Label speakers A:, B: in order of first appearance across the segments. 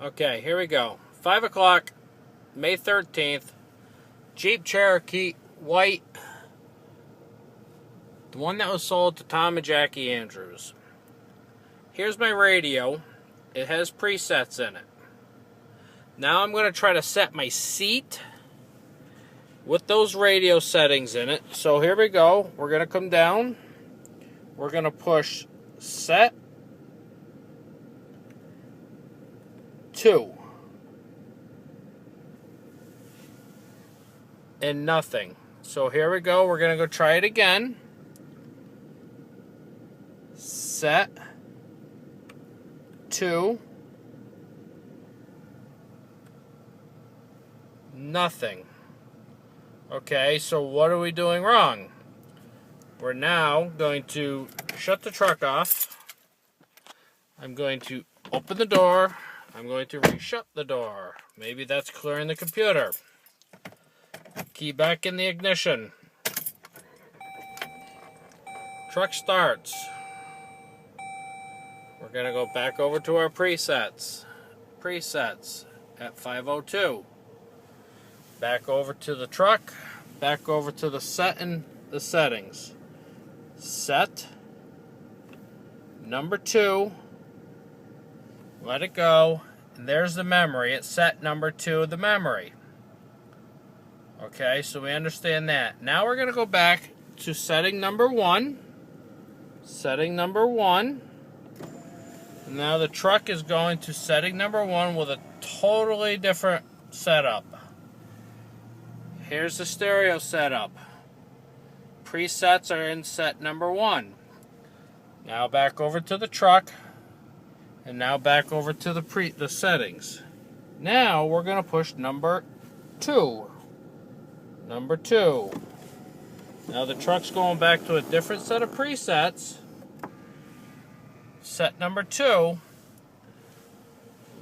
A: Okay, here we go. 5 o'clock, May 13th. Jeep Cherokee, white. The one that was sold to Tom and Jackie Andrews. Here's my radio. It has presets in it. Now I'm going to try to set my seat with those radio settings in it. So here we go. We're going to come down. We're going to push set 2. And nothing. So here we go. We're going to go try it again. Set 2. Nothing. Okay, so what are we doing wrong? We're now going to shut the truck off. I'm going to open the door. I'm going to re-shut the door. Maybe that's clearing the computer. Key back in the ignition. Truck starts. We're going to go back over to our presets. Presets at 502. Back over to the truck. Back over to the settings. Set number 2. Let it go. And there's the memory. It's set number 2 of the memory. Okay, so we understand that. Now we're going to go back to setting number 1. Setting number 1. Now the truck is going to setting number 1 with a totally different setup. Here's the stereo setup. Presets are in set number 1. Now back over to the truck. And now back over to the settings. Now we're going to push number 2. Number 2. Now the truck's going back to a different set of presets. Set number 2.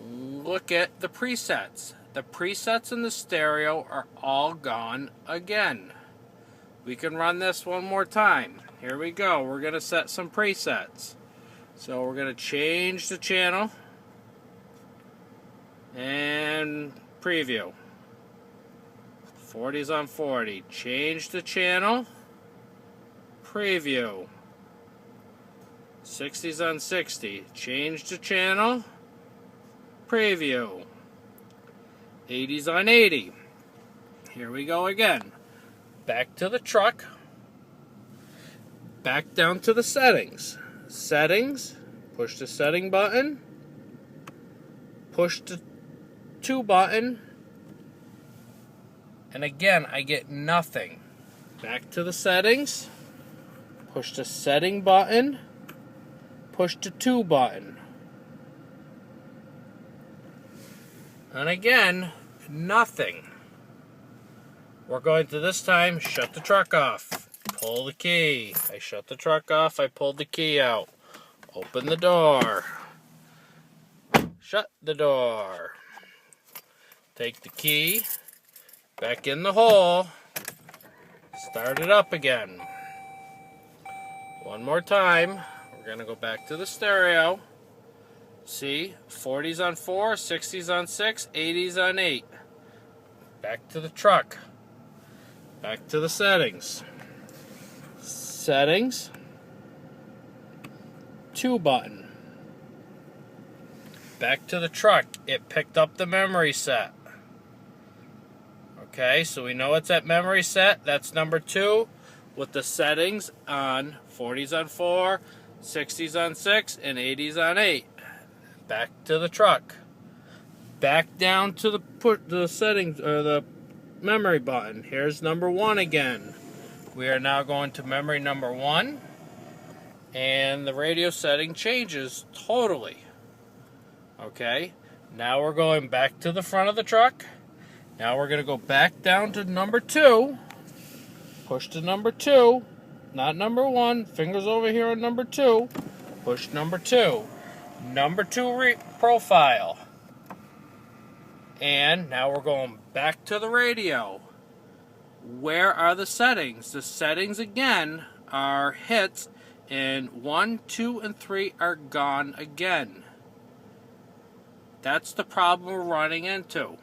A: Look at the presets. The presets in the stereo are all gone again. We can run this one more time. Here we go. We're going to set some presets. So we're going to change the channel and preview. 40's on 40. Change the channel. Preview. 60's on 60. Change the channel. Preview. 80's on 80. Here we go again. Back to the truck. Back down to the settings. Settings. Push the setting button. Push the 2 button. And again, I get nothing. Back to the settings. Push the setting button. Push the 2 button. And again, nothing. We're going to this time shut the truck off. Pull the key. I shut the truck off. I pulled the key out. Open the door. Shut the door. Take the key. Back in the hole. Start it up again. One more time. We're going to go back to the stereo. See, 40's on 4, 60's on 6, 80's on 8. Back to the truck. Back to the settings. Settings. 2 button. Back to the truck. It picked up the memory set. Okay, so we know it's at memory set. That's number 2 with the settings on 40's on 4, 60's on 6, and 80's on 8. Back to the truck. Back down to the settings or the memory button. Here's number 1 again. We are now going to memory number 1. And the radio setting changes totally. Okay. Now we're going back to the front of the truck. Now we're going to go back down to number 2. Push to number 2. Not number 1. Fingers over here on number 2. Push number 2. Number 2 profile. And now we're going back to the radio. Where are the settings? The settings again are hits, and 1, 2, and 3 are gone again. That's the problem we're running into.